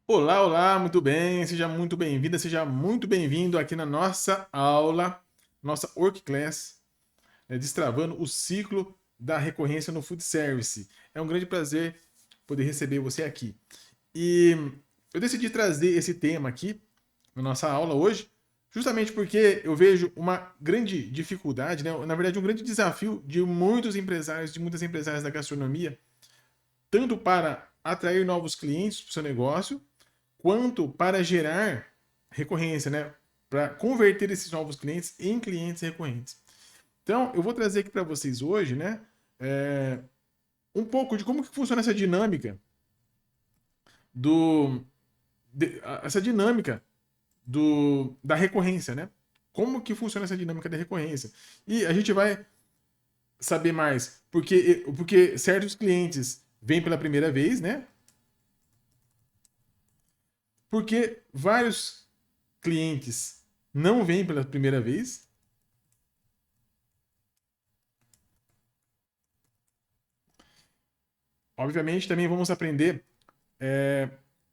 Olá, olá, muito bem, seja muito bem-vinda, seja muito bem-vindo aqui na nossa aula, nossa Work Class, destravando o ciclo da recorrência no Food Service. É um grande prazer poder receber você aqui. E eu decidi trazer esse tema aqui na nossa aula hoje, justamente porque eu vejo uma grande dificuldade, né? Na verdade, um grande desafio de muitos empresários, de muitas empresárias da gastronomia, tanto para atrair novos clientes para o seu negócio, quanto para gerar recorrência, né? Para converter esses novos clientes em clientes recorrentes. Então, eu vou trazer aqui para vocês hoje, né? é, um pouco de como que funciona essa dinâmica do essa dinâmica da recorrência, né? Como que funciona essa dinâmica da recorrência? E a gente vai saber mais porque certos clientes vêm pela primeira vez, né? Porque vários clientes não vêm pela primeira vez. Obviamente, também vamos aprender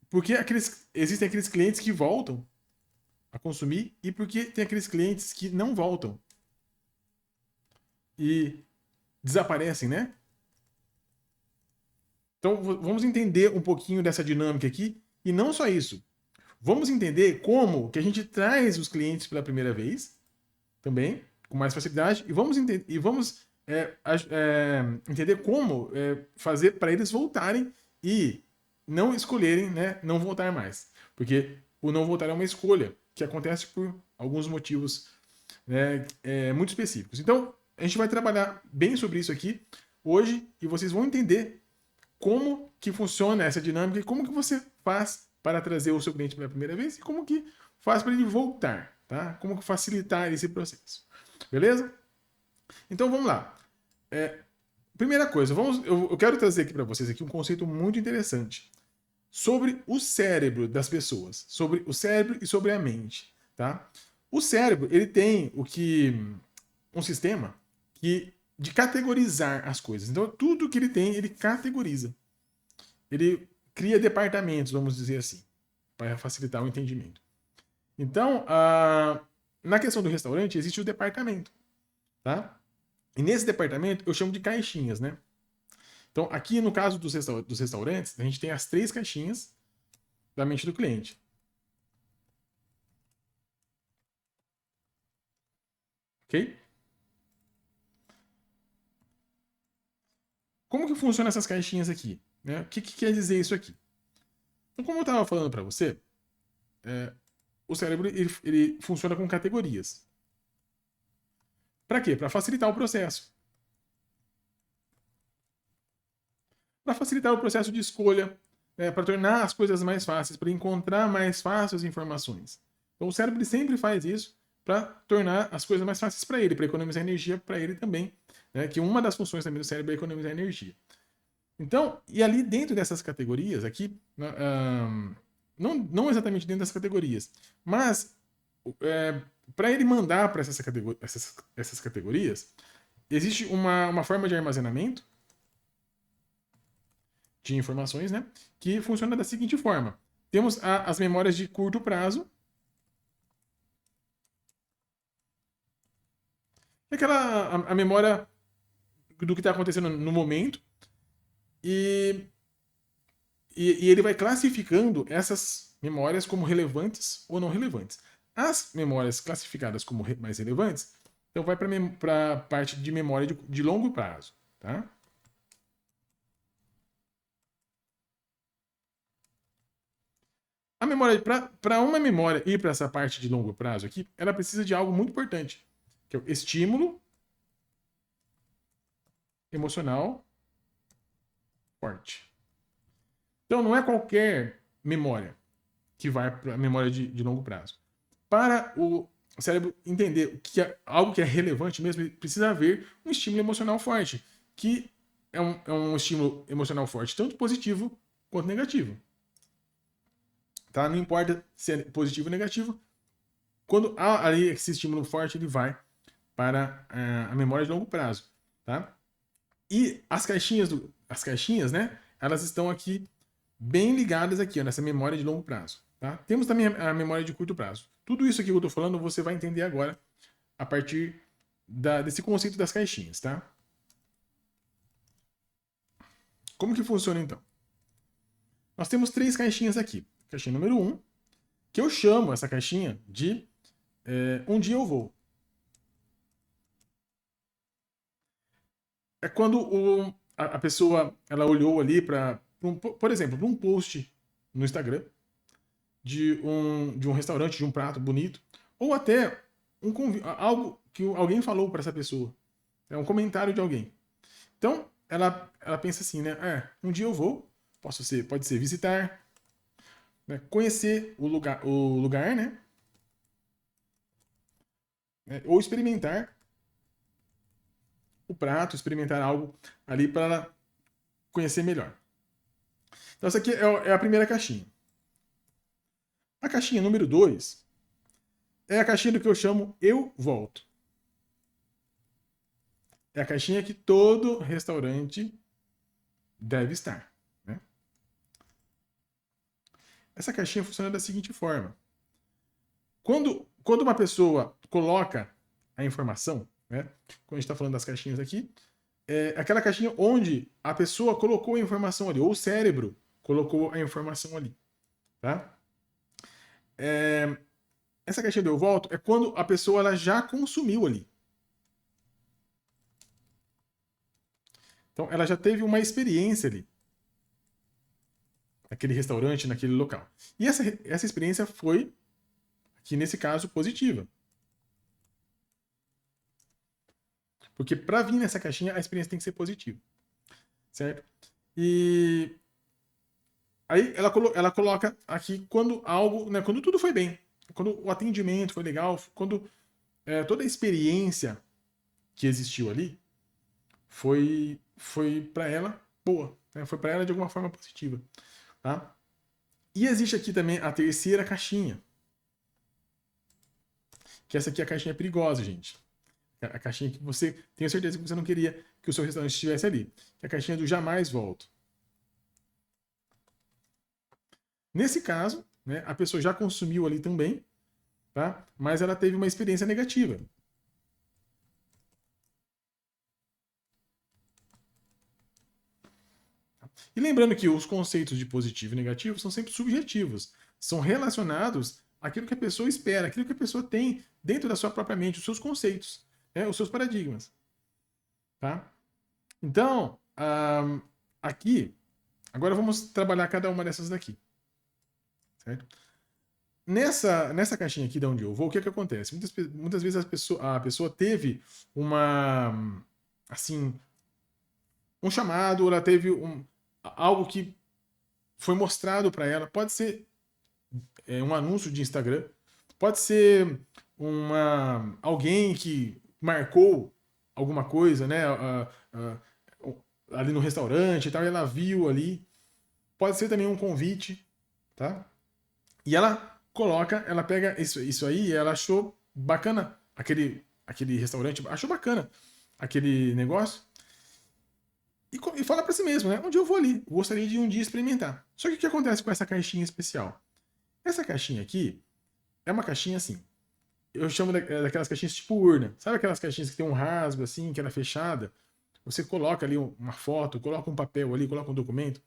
porque existem aqueles clientes que voltam a consumir e porque tem aqueles clientes que não voltam e desaparecem, né? Então, vamos entender um pouquinho dessa dinâmica aqui e não só isso. Vamos entender como que a gente traz os clientes pela primeira vez, também, com mais facilidade, e vamos entender como fazer para eles voltarem e não escolherem, né, não voltar mais. Porque o não voltar é uma escolha que acontece por alguns motivos, né, muito específicos. Então, a gente vai trabalhar bem sobre isso aqui hoje e vocês vão entender como que funciona essa dinâmica e como que você faz para trazer o seu cliente pela primeira vez e como que faz para ele voltar, tá? Como que facilitar esse processo. Beleza? Então vamos lá. Primeira coisa, eu quero trazer aqui para vocês aqui um conceito muito interessante sobre o cérebro das pessoas, sobre o cérebro e sobre a mente, tá? O cérebro, ele tem um sistema que de categorizar as coisas. Então, tudo que ele tem, ele categoriza. Ele cria departamentos, vamos dizer assim, para facilitar o entendimento. Então, na questão do restaurante, existe o departamento, tá? E nesse departamento eu chamo de caixinhas, né? Então, aqui no caso dos restaurantes, a gente tem as três caixinhas da mente do cliente, ok? Como que funcionam essas caixinhas aqui? Né? O que quer dizer isso aqui? Então, como eu estava falando para você, o cérebro ele funciona com categorias. Para quê? Para facilitar o processo. Para facilitar o processo de escolha, para tornar as coisas mais fáceis, para encontrar mais fácil as informações. Então o cérebro sempre faz isso para tornar as coisas mais fáceis para ele, para economizar energia para ele também, né? Que uma das funções também do cérebro é economizar energia. Então, e ali dentro dessas categorias aqui, não exatamente dentro das categorias, mas para ele mandar para essas categorias, existe uma forma de armazenamento de informações, né? Que funciona da seguinte forma: temos as memórias de curto prazo, que é a memória do que está acontecendo no momento, e, e ele vai classificando essas memórias como relevantes ou não relevantes. As memórias classificadas como mais relevantes, então vai para a parte de memória de longo prazo, tá? A memória, para uma memória ir para essa parte de longo prazo aqui, ela precisa de algo muito importante, que é o estímulo emocional forte. Então não é qualquer memória que vai para a memória de longo prazo. Para o cérebro entender que é algo que é relevante mesmo, ele precisa haver um estímulo emocional forte, que é um estímulo emocional forte, tanto positivo quanto negativo. Tá? Não importa se é positivo ou negativo, quando há ali esse estímulo forte, ele vai para a memória de longo prazo. Tá? E as caixinhas, né? Elas estão aqui bem ligadas aqui, ó, nessa memória de longo prazo. Tá? Temos também a memória de curto prazo. Tudo isso aqui que eu estou falando você vai entender agora a partir desse conceito das caixinhas. Tá? Como que funciona então? Nós temos 3 caixinhas aqui. Caixinha número 1, que eu chamo essa caixinha de um dia eu vou. É quando a pessoa ela olhou ali por exemplo, para um post no Instagram de um restaurante, de um prato bonito, ou até algo que alguém falou para essa pessoa. É um comentário de alguém. Então, ela pensa assim, né? Um dia eu vou, pode ser visitar, né? Conhecer o lugar, né? Ou experimentar o prato, experimentar algo ali para ela conhecer melhor. Então, essa aqui é a primeira caixinha. A caixinha número 2 é a caixinha do que eu chamo Eu Volto. É a caixinha que todo restaurante deve estar. Né? Essa caixinha funciona da seguinte forma. Quando uma pessoa coloca a informação, né? Quando a gente está falando das caixinhas aqui, é aquela caixinha onde a pessoa colocou a informação ali, ou o cérebro colocou a informação ali. Tá? Essa caixinha do Eu Volto é quando a pessoa ela já consumiu ali. Então, ela já teve uma experiência ali. Naquele restaurante, naquele local. E essa experiência foi, aqui nesse caso, positiva. Porque para vir nessa caixinha, a experiência tem que ser positiva. Certo? E aí ela coloca aqui quando algo, né, quando tudo foi bem. Quando o atendimento foi legal, quando toda a experiência que existiu ali foi para ela boa. Né? Foi para ela de alguma forma positiva. Tá? E existe aqui também a terceira caixinha. Que essa aqui é a caixinha perigosa, gente. A caixinha que você tem certeza que você não queria que o seu restaurante estivesse ali. Que é a caixinha do jamais volto. Nesse caso, né, a pessoa já consumiu ali também, tá? Mas ela teve uma experiência negativa. E lembrando que os conceitos de positivo e negativo são sempre subjetivos. São relacionados àquilo que a pessoa espera, àquilo que a pessoa tem dentro da sua própria mente, os seus conceitos, né, os seus paradigmas. Tá? Então, aqui, agora vamos trabalhar cada uma dessas daqui. Certo? Nessa caixinha aqui de onde eu vou, o que acontece? Muitas vezes a pessoa teve assim, um chamado, ela teve algo que foi mostrado para ela. Pode ser um anúncio de Instagram, pode ser alguém que marcou alguma coisa, né? Ali no restaurante e tal, e ela viu ali. Pode ser também um convite, tá? E ela pega isso aí e ela achou bacana aquele restaurante, achou bacana aquele negócio e fala para si mesmo, né? Um dia eu vou ali, gostaria de um dia experimentar. Só que o que acontece com essa caixinha especial? Essa caixinha aqui é uma caixinha assim, eu chamo daquelas caixinhas tipo urna. Sabe aquelas caixinhas que tem um rasgo assim, que ela é fechada? Você coloca ali uma foto, coloca um papel ali, coloca um documento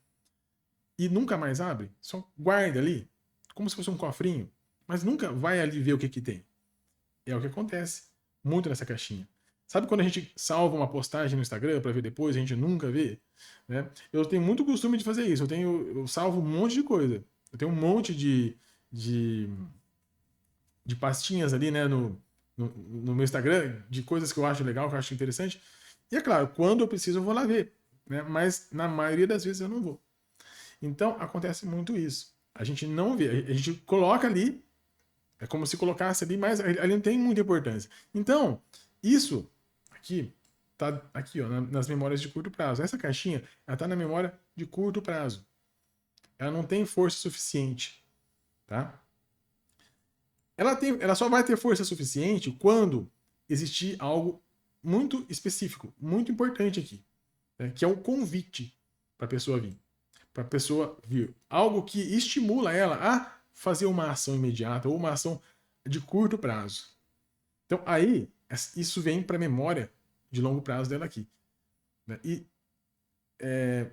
e nunca mais abre, só guarda ali, como se fosse um cofrinho, mas nunca vai ali ver o que tem. É o que acontece muito nessa caixinha. Sabe quando a gente salva uma postagem no Instagram para ver depois, a gente nunca vê? Né? Eu tenho muito costume de fazer isso. Eu salvo um monte de coisa. Eu tenho um monte de pastinhas ali, né, no meu Instagram, de coisas que eu acho legal, que eu acho interessante. E é claro, quando eu preciso, eu vou lá ver. Né? Mas na maioria das vezes eu não vou. Então acontece muito isso. A gente não vê, a gente coloca ali, é como se colocasse ali, mas ali não tem muita importância. Então, isso aqui tá aqui, ó, nas memórias de curto prazo. Essa caixinha, ela tá na memória de curto prazo. Ela não tem força suficiente, tá? Ela só vai ter força suficiente quando existir algo muito específico, muito importante aqui, né? Que é um convite para a pessoa vir. para a pessoa vir. Algo que estimula ela a fazer uma ação imediata ou uma ação de curto prazo. Então, aí, isso vem para a memória de longo prazo dela aqui. Né? E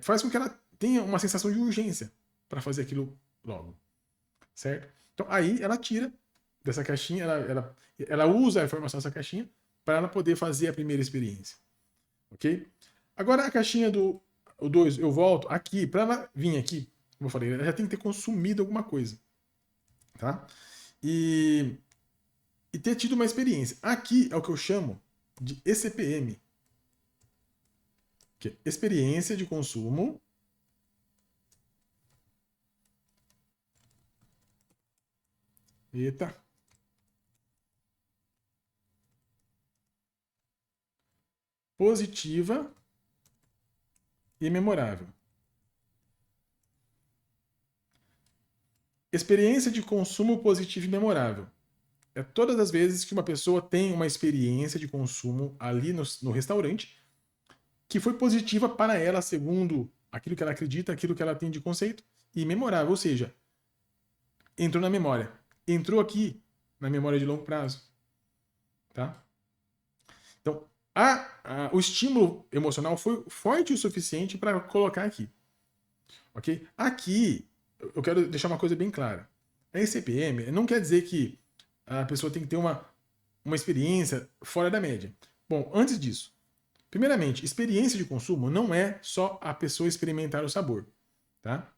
faz com que ela tenha uma sensação de urgência para fazer aquilo logo. Certo? Então, aí ela tira dessa caixinha, ela usa a informação dessa caixinha para ela poder fazer a primeira experiência. Ok? Agora, a caixinha do 2, eu volto aqui, para ela vir aqui, como eu falei, ela já tem que ter consumido alguma coisa. Tá? E ter tido uma experiência. Aqui é o que eu chamo de ECPM, que é experiência de consumo positiva e memorável. Experiência de consumo positivo e memorável. É todas as vezes que uma pessoa tem uma experiência de consumo ali no restaurante que foi positiva para ela, segundo aquilo que ela acredita, aquilo que ela tem de conceito, e memorável, ou seja, entrou na memória. Entrou aqui na memória de longo prazo. Tá? Então, o estímulo emocional foi forte o suficiente para colocar aqui. Ok? Aqui, eu quero deixar uma coisa bem clara. A ECPM não quer dizer que a pessoa tem que ter uma experiência fora da média. Bom, antes disso, primeiramente, experiência de consumo não é só a pessoa experimentar o sabor. Tá?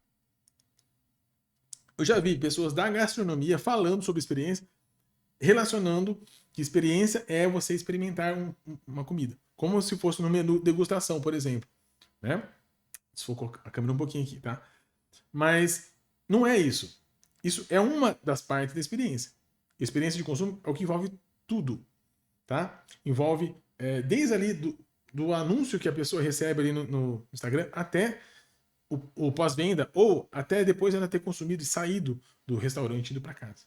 Eu já vi pessoas da gastronomia falando sobre experiência, relacionando que experiência é você experimentar uma comida. Como se fosse no menu degustação, por exemplo. Né? Se for colocar a câmera um pouquinho aqui, tá? Mas não é isso. Isso é uma das partes da experiência. Experiência de consumo é o que envolve tudo. Tá? Envolve desde ali do anúncio que a pessoa recebe ali no Instagram até o pós-venda ou até depois ela ter consumido e saído do restaurante e ido para casa.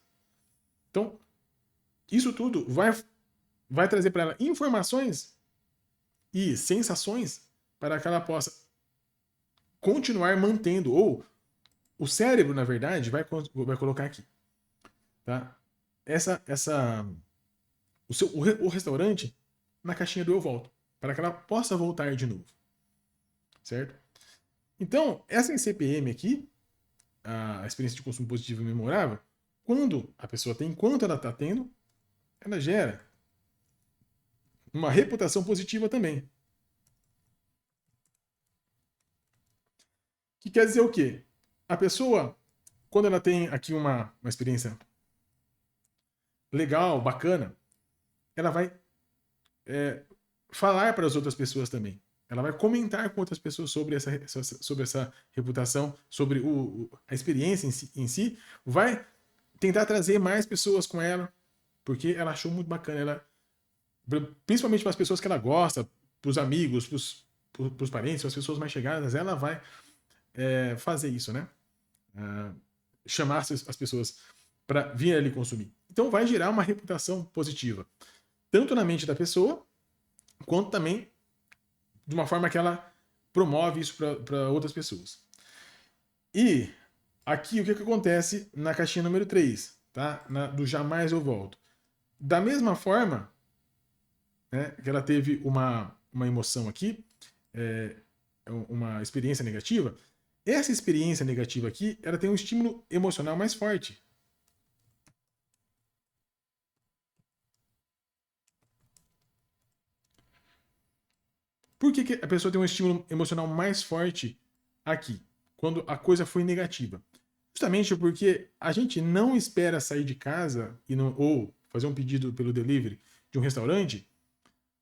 Então, isso tudo vai trazer para ela informações e sensações para que ela possa continuar mantendo, ou o cérebro, na verdade, vai colocar aqui. Tá? O restaurante na caixinha do eu volto, para que ela possa voltar de novo. Certo? Então, essa CPM aqui, a experiência de consumo positivo e memorável, quando a pessoa tem, enquanto ela está tendo, ela gera uma reputação positiva também. Que quer dizer o quê? A pessoa, quando ela tem aqui uma experiência legal, bacana, ela vai falar para as outras pessoas também. Ela vai comentar com outras pessoas sobre essa reputação, sobre a experiência em si, vai tentar trazer mais pessoas com ela, porque ela achou muito bacana. Ela, principalmente para as pessoas que ela gosta, para os amigos, para os parentes, para as pessoas mais chegadas, ela vai fazer isso, né? Chamar as pessoas para vir ali consumir. Então vai gerar uma reputação positiva, tanto na mente da pessoa, quanto também de uma forma que ela promove isso para outras pessoas. E aqui o que acontece na caixinha número 3, tá? Do jamais eu volto. Da mesma forma, né, que ela teve uma emoção aqui, uma experiência negativa, essa experiência negativa aqui, ela tem um estímulo emocional mais forte. Por que a pessoa tem um estímulo emocional mais forte aqui, quando a coisa foi negativa? Justamente porque a gente não espera sair de casa ou fazer um pedido pelo delivery de um restaurante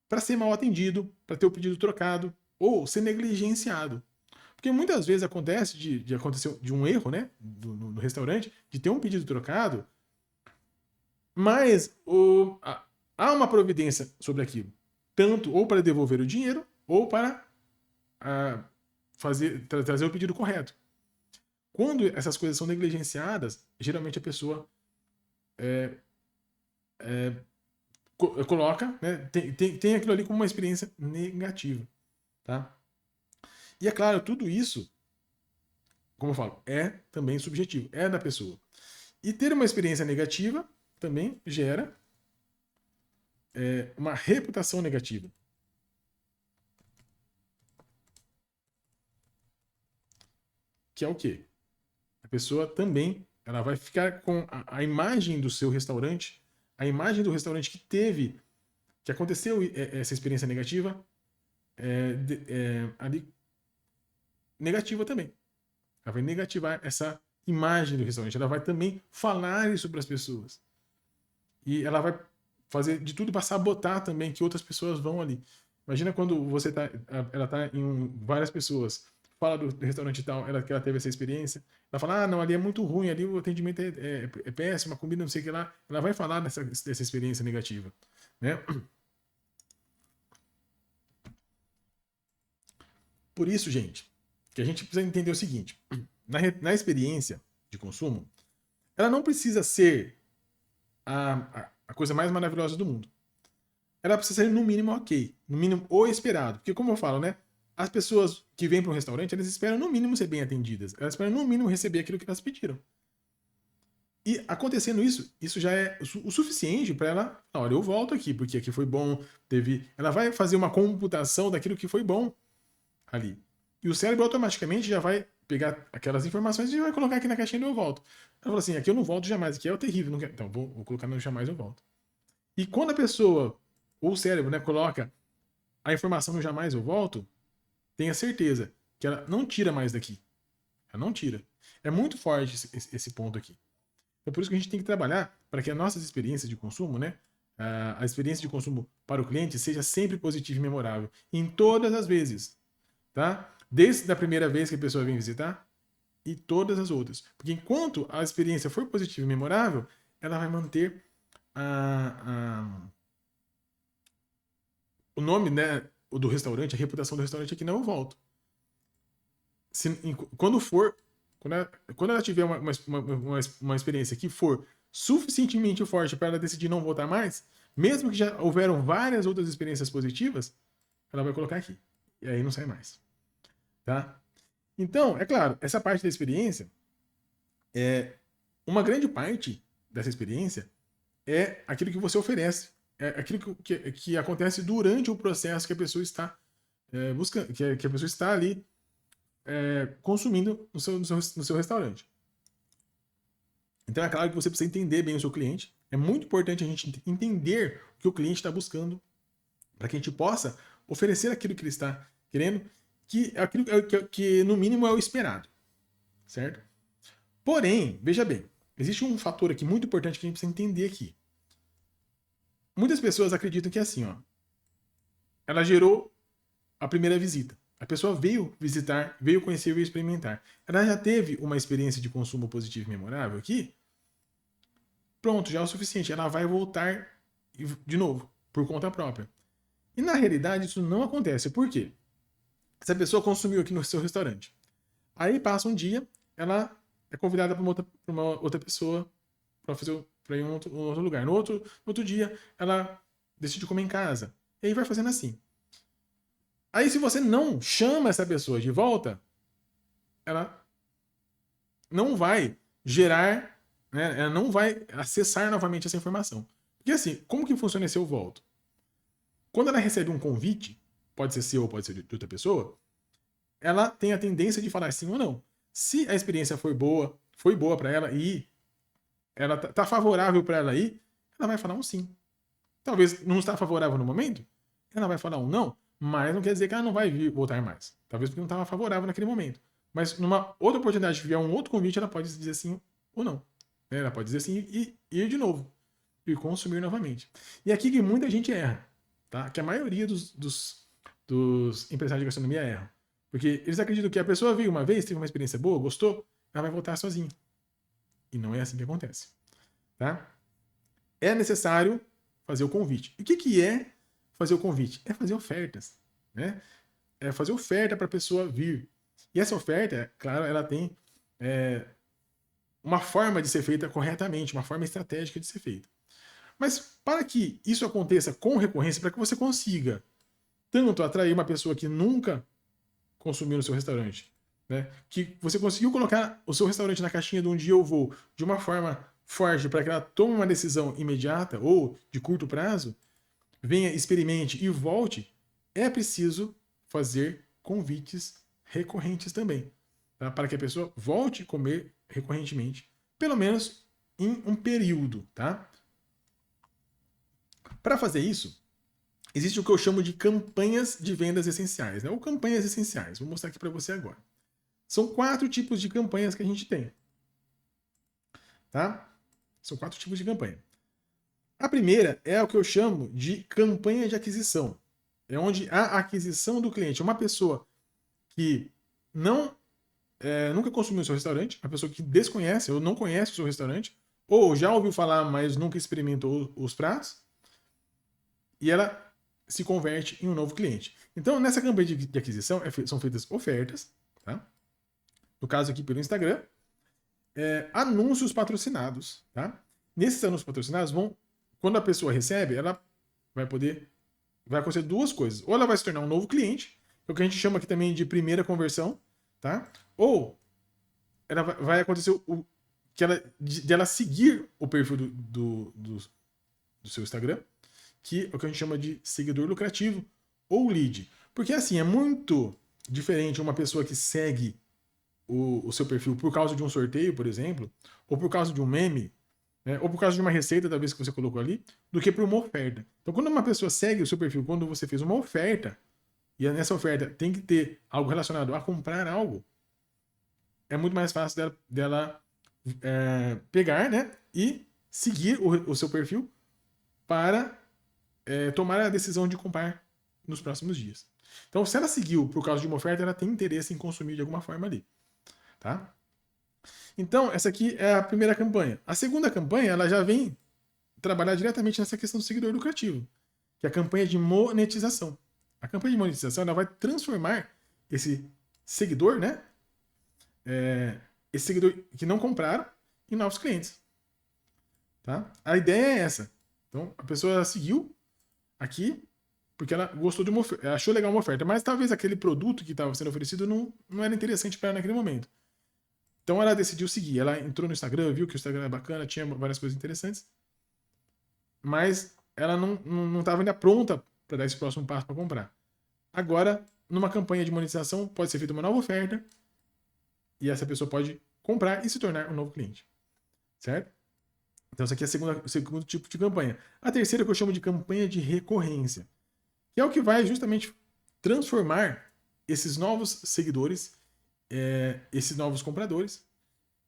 para ser mal atendido, para ter o pedido trocado ou ser negligenciado. Porque muitas vezes acontece de acontecer de um erro, né, no restaurante, de ter um pedido trocado, mas há uma providência sobre aquilo, tanto ou para devolver o dinheiro ou para trazer o pedido correto. Quando essas coisas são negligenciadas, geralmente a pessoa coloca, né, tem aquilo ali como uma experiência negativa. Tá? E é claro, tudo isso como eu falo, é também subjetivo, é da pessoa. E ter uma experiência negativa também gera uma reputação negativa. Que é o quê? A pessoa também ela vai ficar com a imagem do seu restaurante, a imagem do restaurante que aconteceu essa experiência negativa, ali negativa também. Ela vai negativar essa imagem do restaurante. Ela vai também falar isso para as pessoas. E ela vai fazer de tudo para sabotar também que outras pessoas vão ali. Imagina quando ela tá em várias pessoas, fala do restaurante e tal, que ela teve essa experiência, ela fala, não, ali é muito ruim, ali o atendimento é péssimo, a comida não sei o que lá. Ela vai falar dessa experiência negativa, né? Por isso, gente, que a gente precisa entender o seguinte, na experiência de consumo, ela não precisa ser a coisa mais maravilhosa do mundo. Ela precisa ser no mínimo ok, no mínimo o esperado. Porque como eu falo, né? As pessoas que vêm para um restaurante, elas esperam no mínimo ser bem atendidas. Elas esperam no mínimo receber aquilo que elas pediram. E acontecendo isso, isso já é o suficiente para ela, olha, eu volto aqui, porque aqui foi bom, ela vai fazer uma computação daquilo que foi bom ali. E o cérebro automaticamente já vai pegar aquelas informações e vai colocar aqui na caixinha e eu volto. Ela fala assim, aqui eu não volto jamais, aqui é o terrível, não quero. Então vou colocar no jamais eu volto. E quando a pessoa, ou o cérebro, né, coloca a informação no jamais eu volto, tenha certeza que ela não tira mais daqui. Ela não tira. É muito forte esse ponto aqui. É por isso que a gente tem que trabalhar para que as nossas experiências de consumo, né, a experiência de consumo para o cliente seja sempre positiva e memorável. Em todas as vezes. Tá? Desde a primeira vez que a pessoa vem visitar e todas as outras. Porque enquanto a experiência for positiva e memorável, ela vai manter o nome, né, do restaurante, a reputação do restaurante aqui, não eu volto. Quando ela tiver uma experiência que for suficientemente forte para ela decidir não voltar mais, mesmo que já houveram várias outras experiências positivas, ela vai colocar aqui. E aí não sai mais. Tá? Então, é claro, essa parte da experiência, uma grande parte dessa experiência é aquilo que você oferece, é aquilo que acontece durante o processo que a pessoa está buscando, que a pessoa está ali consumindo no seu restaurante. Então é claro que você precisa entender bem o seu cliente. É muito importante a gente entender o que o cliente está buscando para que a gente possa oferecer aquilo que ele está querendo, que é aquilo que no mínimo é o esperado, certo? Porém, veja bem, existe um fator aqui muito importante que a gente precisa entender aqui. Muitas pessoas acreditam que é assim, ó, ela gerou a primeira visita. A pessoa veio visitar, veio conhecer, veio experimentar. Ela já teve uma experiência de consumo positivo e memorável aqui. Pronto, já é o suficiente. Ela vai voltar de novo, por conta própria. E na realidade isso não acontece. Por quê? Essa pessoa consumiu aqui no seu restaurante. Aí passa um dia, ela é convidada para uma outra pessoa para ir em um outro lugar. No outro dia, ela decide comer em casa. E aí vai fazendo assim. Aí se você não chama essa pessoa de volta, ela não vai gerar, né, ela não vai acessar novamente essa informação. Porque assim, como que funciona esse eu volto? Quando ela recebe um convite, pode ser seu ou pode ser de outra pessoa, ela tem a tendência de falar sim ou não. Se a experiência foi boa para ela e ela tá favorável para ela ir, ela vai falar um sim. Talvez não está favorável no momento, ela vai falar um não, mas não quer dizer que ela não vai voltar mais. Talvez porque não estava favorável naquele momento. Mas numa outra oportunidade, se vier um outro convite, ela pode dizer sim ou não. Ela pode dizer sim e ir de novo. E consumir novamente. E aqui que muita gente erra. Tá? Que a maioria dos empresários de gastronomia erram. Porque eles acreditam que a pessoa veio uma vez, teve uma experiência boa, gostou, ela vai voltar sozinha. E não é assim que acontece. Tá? É necessário fazer o convite. E o que é fazer o convite? É fazer ofertas. Né? É fazer oferta para a pessoa vir. E essa oferta, claro, ela tem uma forma de ser feita corretamente, uma forma estratégica de ser feita. Mas para que isso aconteça com recorrência, para que você consiga tanto atrair uma pessoa que nunca consumiu no seu restaurante, né? Que você conseguiu colocar o seu restaurante na caixinha de um dia eu vou de uma forma forte para que ela tome uma decisão imediata ou de curto prazo, venha, experimente e volte, é preciso fazer convites recorrentes também, tá? Para que a pessoa volte a comer recorrentemente, pelo menos em um período, tá? Para fazer isso, existe o que eu chamo de campanhas de vendas essenciais, né? Ou campanhas essenciais. Vou mostrar aqui para você agora. São 4 tipos de campanhas que a gente tem, tá? São 4 tipos de campanha. A primeira é o que eu chamo de campanha de aquisição. É onde a aquisição do cliente, uma pessoa que não nunca consumiu o seu restaurante, uma pessoa que desconhece ou não conhece o seu restaurante, ou já ouviu falar, mas nunca experimentou os pratos, e ela se converte em um novo cliente. Então, nessa campanha de aquisição, são feitas ofertas, tá? No caso aqui pelo Instagram, anúncios patrocinados, tá? Nesses anúncios patrocinados quando a pessoa recebe, ela vai acontecer 2 coisas. Ou ela vai se tornar um novo cliente, é o que a gente chama aqui também de primeira conversão, tá? Ou ela vai acontecer de ela seguir o perfil do seu Instagram, que é o que a gente chama de seguidor lucrativo ou lead. Porque assim, é muito diferente uma pessoa que segue o seu perfil por causa de um sorteio, por exemplo, ou por causa de um meme, né, ou por causa de uma receita, talvez, que você colocou ali, do que por uma oferta. Então, quando uma pessoa segue o seu perfil, quando você fez uma oferta, e nessa oferta tem que ter algo relacionado a comprar algo, é muito mais fácil dela pegar, né, e seguir o seu perfil para tomar a decisão de comprar nos próximos dias. Então, se ela seguiu por causa de uma oferta, ela tem interesse em consumir de alguma forma ali, tá? Então, essa aqui é a primeira campanha. A segunda campanha, ela já vem trabalhar diretamente nessa questão do seguidor lucrativo, que é a campanha de monetização. A campanha de monetização, ela vai transformar esse seguidor, né? Esse seguidor que não compraram em novos clientes, tá? A ideia é essa. Então, a pessoa seguiu aqui porque ela gostou de achou legal uma oferta, mas talvez aquele produto que estava sendo oferecido não era interessante para ela naquele momento. Então ela decidiu seguir. Ela entrou no Instagram, viu que o Instagram é bacana, tinha várias coisas interessantes, mas ela não estava ainda pronta para dar esse próximo passo para comprar. Agora, numa campanha de monetização, pode ser feita uma nova oferta e essa pessoa pode comprar e se tornar um novo cliente, certo? Então, essa aqui é o segundo tipo de campanha. A terceira que eu chamo de campanha de recorrência, que é o que vai justamente transformar esses novos seguidores, esses novos compradores,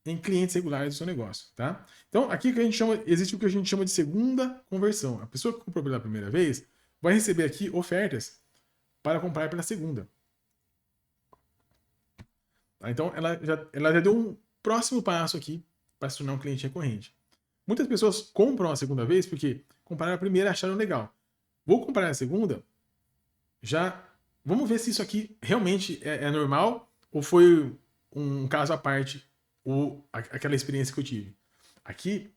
em clientes regulares do seu negócio, tá? Então, aqui que existe o que a gente chama de segunda conversão. A pessoa que comprou pela primeira vez vai receber aqui ofertas para comprar pela segunda. Tá? Então, ela já deu um próximo passo aqui para se tornar um cliente recorrente. Muitas pessoas compram a segunda vez porque compraram a primeira e acharam legal. Vou comprar a segunda, vamos ver se isso aqui realmente é normal ou foi um caso à parte ou aquela experiência que eu tive. Aqui,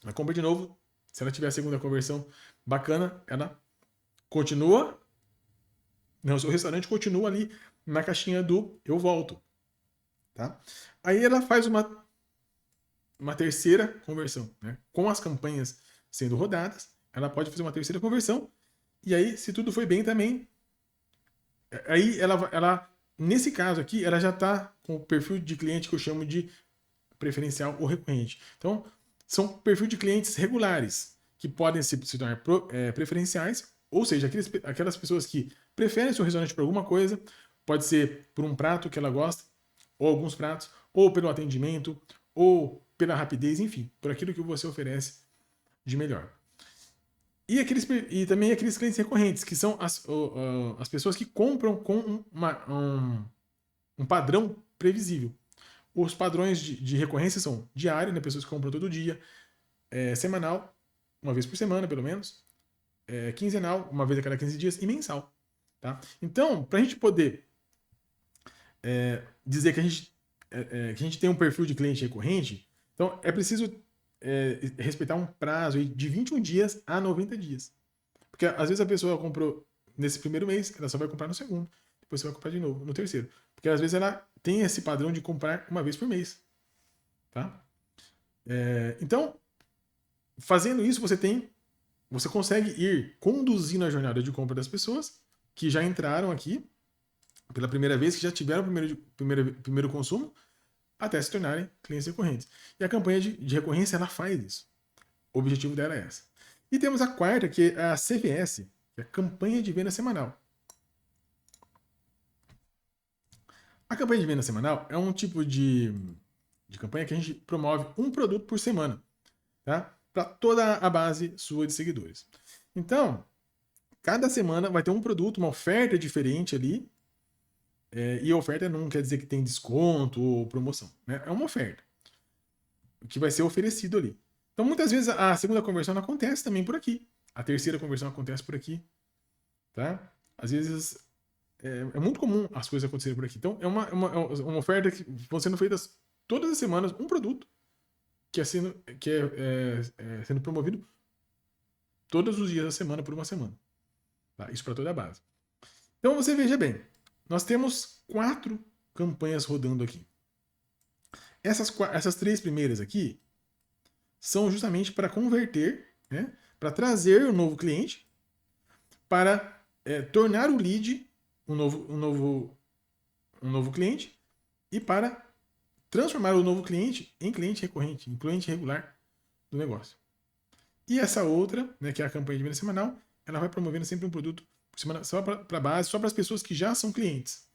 ela compra de novo. Se ela tiver a segunda conversão bacana, ela continua. Não, o seu restaurante continua ali na caixinha do eu volto. Tá? Aí ela faz uma terceira conversão. Né? Com as campanhas sendo rodadas, ela pode fazer uma terceira conversão. E aí, se tudo foi bem também, aí nesse caso aqui, ela já está com o perfil de cliente que eu chamo de preferencial ou recorrente. Então, são perfil de clientes regulares, que podem se tornar preferenciais, ou seja, aquelas pessoas que preferem seu restaurante por alguma coisa, pode ser por um prato que ela gosta, ou alguns pratos, ou pelo atendimento, ou pela rapidez, enfim, por aquilo que você oferece de melhor. E também aqueles clientes recorrentes, que são as pessoas que compram com um padrão previsível. Os padrões de recorrência são diário, né? Pessoas que compram todo dia, semanal, uma vez por semana, pelo menos, quinzenal, uma vez a cada 15 dias, e mensal. Tá? Então, para a gente poder dizer que a gente tem um perfil de cliente recorrente, então é preciso respeitar um prazo de 21 dias a 90 dias. Porque às vezes a pessoa comprou nesse primeiro mês, ela só vai comprar no segundo, depois você vai comprar de novo no terceiro. porque às vezes ela tem esse padrão de comprar uma vez por mês. Tá? Então, fazendo isso, você consegue ir conduzindo a jornada de compra das pessoas que já entraram aqui pela primeira vez, que já tiveram o primeiro consumo, até se tornarem clientes recorrentes. E a campanha de recorrência, ela faz isso. O objetivo dela é esse. E temos a quarta, que é a CVS, que é a campanha de venda semanal. A campanha de venda semanal é um tipo de campanha que a gente promove um produto por semana, tá? Para toda a base sua de seguidores. Então, cada semana vai ter um produto, uma oferta diferente ali. E a oferta não quer dizer que tem desconto ou promoção, né? É uma oferta que vai ser oferecido ali. Então, muitas vezes a segunda conversão acontece também por aqui. A terceira conversão acontece por aqui, tá? Às vezes é muito comum as coisas acontecerem por aqui. Então, é uma oferta que vão sendo feitas todas as semanas, um produto que é sendo promovido todos os dias da semana por uma semana. Tá? Isso para toda a base. Então, você veja bem, nós temos 4 campanhas rodando aqui. Essas 3 primeiras aqui são justamente para converter, né, para trazer um novo cliente, para tornar o lead um novo cliente e para transformar o novo cliente em cliente recorrente, em cliente regular do negócio. E essa outra, né, que é a campanha de venda semanal, ela vai promovendo sempre um produto por semana só para a base, só para as pessoas que já são clientes.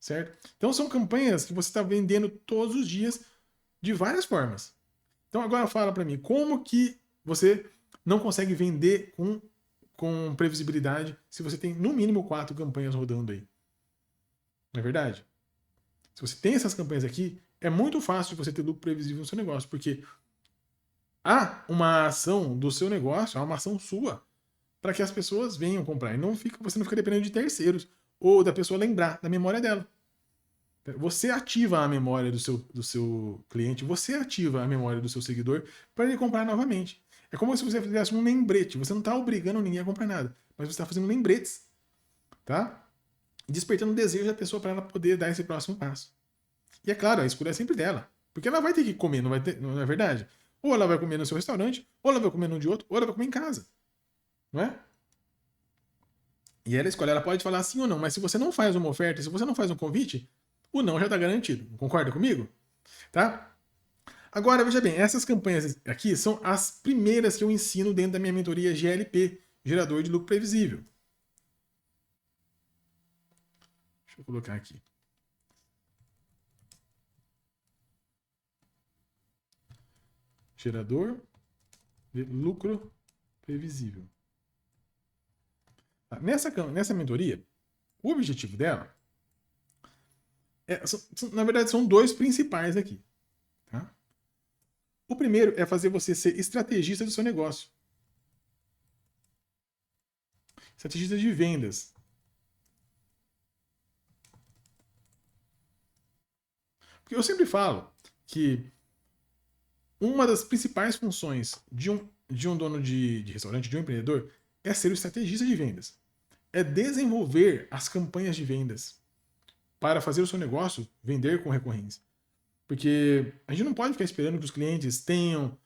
Certo? Então são campanhas que você está vendendo todos os dias de várias formas. Então agora fala para mim, como que você não consegue vender com previsibilidade se você tem no mínimo 4 campanhas rodando aí? Não é verdade? Se você tem essas campanhas aqui, é muito fácil de você ter lucro previsível no seu negócio, porque há uma ação do seu negócio, há uma ação sua, para que as pessoas venham comprar. E você não fica dependendo de terceiros ou da pessoa lembrar da memória dela. Você ativa a memória do seu cliente, você ativa a memória do seu seguidor para ele comprar novamente. É como se você fizesse um lembrete. Você não está obrigando ninguém a comprar nada, mas você está fazendo lembretes, tá? Despertando o desejo da pessoa para ela poder dar esse próximo passo. E é claro, a escolha é sempre dela, porque ela vai ter que comer, não é verdade? Ou ela vai comer no seu restaurante, ou ela vai comer num de outro, ou ela vai comer em casa, não é? E ela escolhe, ela pode falar sim ou não, mas se você não faz uma oferta, se você não faz um convite, o não já está garantido. Concorda comigo? Tá? Agora, veja bem, essas campanhas aqui são as primeiras que eu ensino dentro da minha mentoria GLP, Gerador de Lucro Previsível. Deixa eu colocar aqui. Gerador de Lucro Previsível. Tá? Nessa mentoria, o objetivo dela na verdade, são 2 principais aqui. Tá? O primeiro é fazer você ser estrategista do seu negócio. Estrategista de vendas. Porque eu sempre falo que uma das principais funções de um dono de restaurante, de um empreendedor, é ser o estrategista de vendas. É desenvolver as campanhas de vendas para fazer o seu negócio vender com recorrência. Porque a gente não pode ficar esperando que os clientes tenham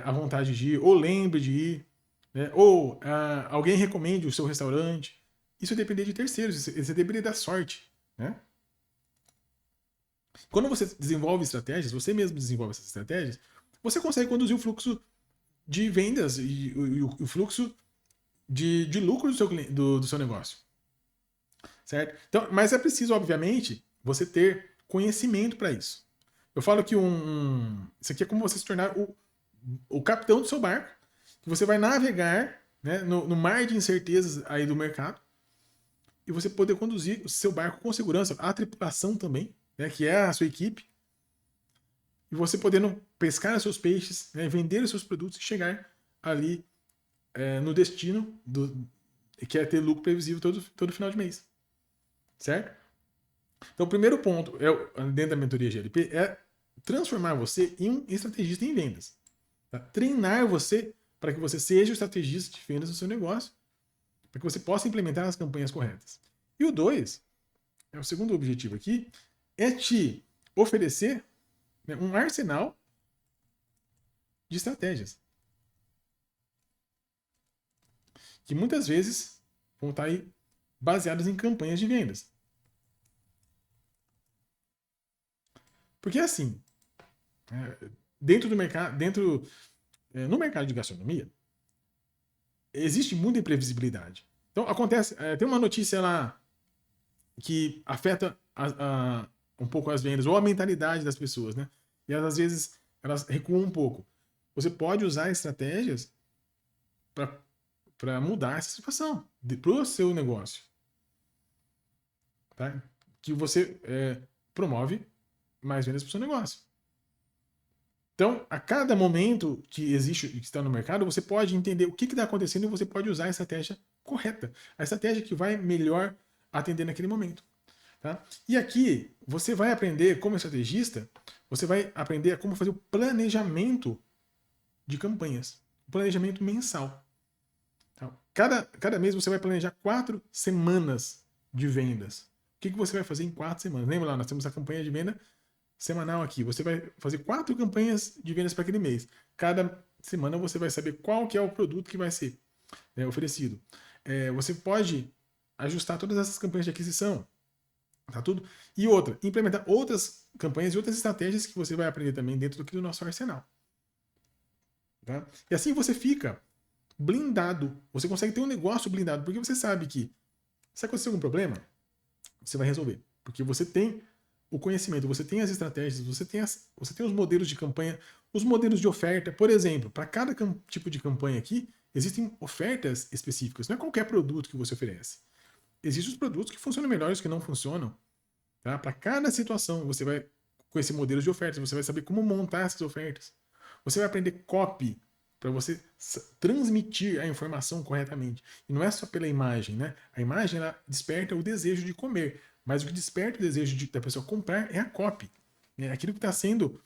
a vontade de ir, ou lembre de ir, né? Ou alguém recomende o seu restaurante. Isso depende de terceiros, isso depende da sorte. Né? Quando você desenvolve estratégias, você mesmo desenvolve essas estratégias, você consegue conduzir o fluxo de vendas e o fluxo de lucro do seu negócio. Certo? Então, mas é preciso, obviamente, você ter conhecimento para isso. Eu falo que isso aqui é como você se tornar o capitão do seu barco, que você vai navegar, né, no mar de incertezas aí do mercado, e você poder conduzir o seu barco com segurança, a tripulação também, né, que é a sua equipe, e você podendo pescar os seus peixes, né, vender os seus produtos e chegar ali no destino que é ter lucro previsível todo final de mês. Certo? Então, o primeiro ponto dentro da mentoria GLP é transformar você em um estrategista em vendas. Tá? Treinar você para que você seja o estrategista de vendas do seu negócio, para que você possa implementar as campanhas corretas. E o 2 o segundo objetivo aqui é te oferecer, né, um arsenal de estratégias que muitas vezes vão estar aí baseadas em campanhas de vendas. Porque assim, dentro do mercado, no mercado de gastronomia, existe muita imprevisibilidade. Então acontece, tem uma notícia lá que afeta um pouco as vendas ou a mentalidade das pessoas, né? E elas, às vezes elas recuam um pouco. Você pode usar estratégias para mudar essa situação para o seu negócio, tá? Que você promove mais vendas para o seu negócio. Então, a cada momento que existe, que está no mercado, você pode entender o que está acontecendo e você pode usar a estratégia correta, a estratégia que vai melhor atender naquele momento. Tá? E aqui você vai aprender, como estrategista, você vai aprender como fazer o planejamento de campanhas, o planejamento mensal. Tá? Cada mês você vai planejar 4 semanas de vendas. O que você vai fazer em 4 semanas? Lembra lá, nós temos a campanha de venda semanal aqui. Você vai fazer 4 campanhas de vendas para aquele mês. Cada semana você vai saber qual que é o produto que vai ser oferecido. Você pode ajustar todas essas campanhas de aquisição. Tá tudo? E outra, implementar outras campanhas e outras estratégias que você vai aprender também dentro do nosso arsenal. Tá? E assim você fica blindado. Você consegue ter um negócio blindado, porque você sabe que se acontecer algum problema, você vai resolver. Porque você tem o conhecimento, você tem as estratégias, você tem os modelos de campanha, os modelos de oferta. Por exemplo, para cada tipo de campanha aqui, existem ofertas específicas. Não é qualquer produto que você oferece. Existem os produtos que funcionam melhor e os que não funcionam. Tá? Para cada situação, você vai conhecer modelos de ofertas, você vai saber como montar essas ofertas. Você vai aprender copy para você transmitir a informação corretamente. E não é só pela imagem, né? A imagem ela desperta o desejo de comer, mas o que desperta o desejo da pessoa comprar é a copy. É aquilo que está sendo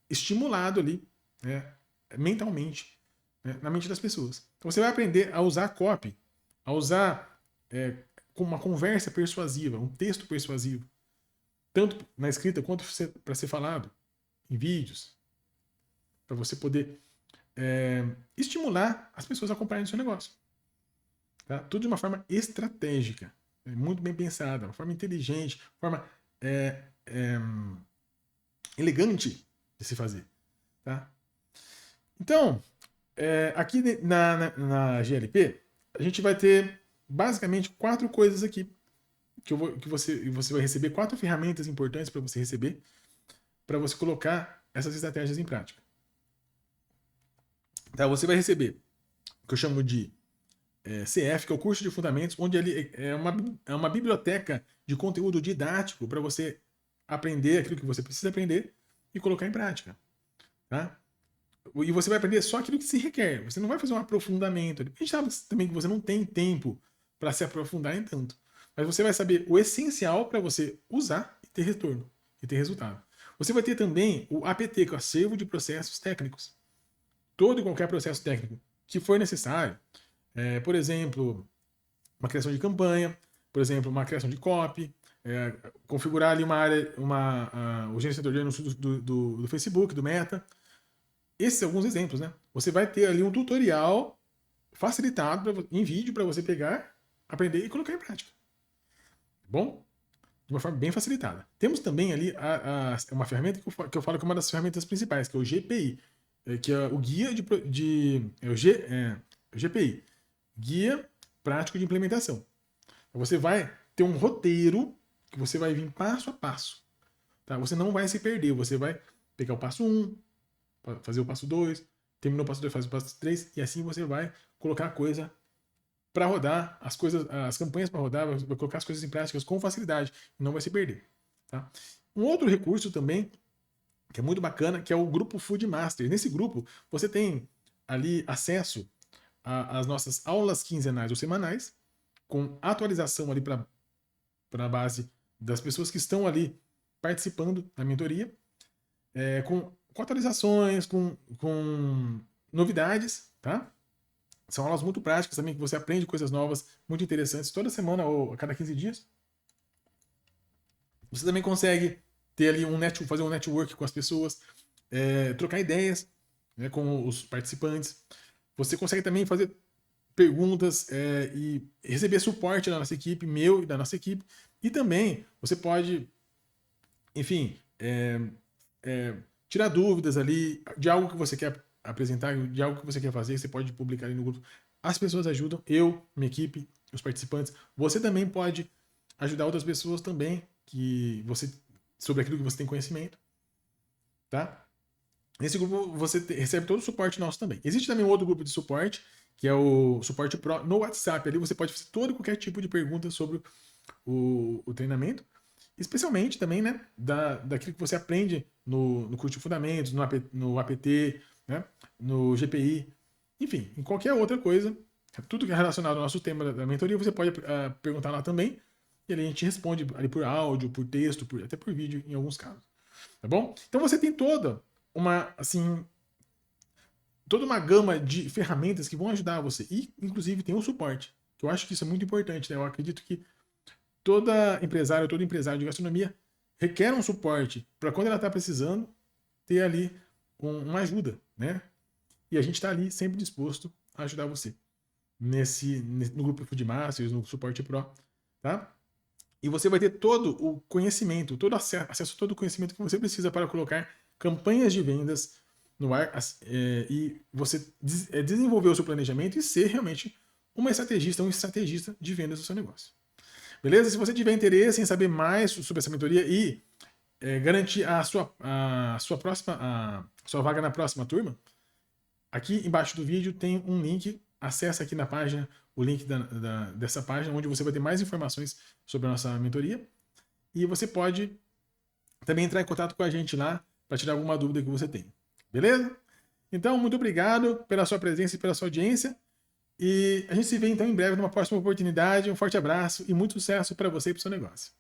estimulado ali, né, mentalmente, né, na mente das pessoas. Então você vai aprender a usar a copy, a usar uma conversa persuasiva, um texto persuasivo, tanto na escrita quanto para ser falado, em vídeos, para você poder estimular as pessoas a comprarem o seu negócio. Tá? Tudo de uma forma estratégica, muito bem pensada, uma forma inteligente, uma forma elegante de se fazer. Tá? Então, aqui na GLP, a gente vai ter basicamente 4 coisas aqui que você vai receber, 4 ferramentas importantes para você receber, para você colocar essas estratégias em prática. Tá? Você vai receber o que eu chamo de CF, que é o curso de fundamentos, onde ele é uma biblioteca de conteúdo didático para você aprender aquilo que você precisa aprender e colocar em prática. Tá? E você vai aprender só aquilo que se requer. Você não vai fazer um aprofundamento. A gente sabe também que você não tem tempo para se aprofundar em tanto. Mas você vai saber o essencial para você usar e ter retorno, e ter resultado. Você vai ter também o APT, que é o Acervo de Processos Técnicos. Todo e qualquer processo técnico que for necessário, por exemplo, uma criação de campanha, por exemplo, uma criação de copy, configurar ali uma área, o gerenciador de anúncios do Facebook, do Meta. Esses são alguns exemplos, né? Você vai ter ali um tutorial facilitado em vídeo para você pegar, aprender e colocar em prática. Bom? De uma forma bem facilitada. Temos também ali uma ferramenta que eu falo que é uma das ferramentas principais, que é o GPI, que é o guia GPI, Guia Prático de Implementação. Então, você vai ter um roteiro que você vai vir passo a passo. Tá? Você não vai se perder, você vai pegar o passo 1, fazer o passo 2, terminou o passo 2, faz o passo 3, e assim você vai colocar a coisa para rodar, as campanhas para rodar, vai colocar as coisas em práticas com facilidade, e não vai se perder. Tá? Um outro recurso também, que é muito bacana, que é o grupo Food Master. Nesse grupo, você tem ali acesso às nossas aulas quinzenais ou semanais, com atualização ali para a base das pessoas que estão ali participando da mentoria, com atualizações, com novidades, tá? São aulas muito práticas também, que você aprende coisas novas, muito interessantes, toda semana ou a cada 15 dias. Você também consegue ter ali fazer um network com as pessoas, trocar ideias, né, com os participantes. Você consegue também fazer perguntas e receber suporte da nossa equipe, meu e da nossa equipe. E também você pode, enfim, tirar dúvidas ali de algo que você quer apresentar, de algo que você quer fazer, você pode publicar ali no grupo. As pessoas ajudam, eu, minha equipe, os participantes. Você também pode ajudar outras pessoas também sobre aquilo que você tem conhecimento, tá? Nesse grupo você recebe todo o suporte nosso também. Existe também um outro grupo de suporte, que é o Suporte Pro no WhatsApp. Ali você pode fazer todo e qualquer tipo de pergunta sobre o treinamento, especialmente também, né, daquilo que você aprende no curso de fundamentos, no APT, né, no GPI, enfim, em qualquer outra coisa, tudo que é relacionado ao nosso tema da mentoria, você pode perguntar lá também, e ali a gente responde ali por áudio, por texto, até por vídeo em alguns casos. Tá bom? Então você tem toda uma gama de ferramentas que vão ajudar você. E, inclusive, tem o suporte. Que eu acho que isso é muito importante, né? Eu acredito que todo empresário de gastronomia requer um suporte para quando ela está precisando ter ali uma ajuda, né? E a gente está ali sempre disposto a ajudar você no grupo Food Masters, no Suporte Pro, tá? E você vai ter todo o conhecimento, todo acesso a todo o conhecimento que você precisa para colocar campanhas de vendas no ar e você desenvolver o seu planejamento e ser realmente um estrategista de vendas do seu negócio. Beleza? Se você tiver interesse em saber mais sobre essa mentoria e garantir a sua vaga na próxima turma, aqui embaixo do vídeo tem um link. Acesse aqui na página o link dessa página, onde você vai ter mais informações sobre a nossa mentoria. E você pode também entrar em contato com a gente lá para tirar alguma dúvida que você tem. Beleza? Então, muito obrigado pela sua presença e pela sua audiência. E a gente se vê então em breve numa próxima oportunidade. Um forte abraço e muito sucesso para você e para o seu negócio.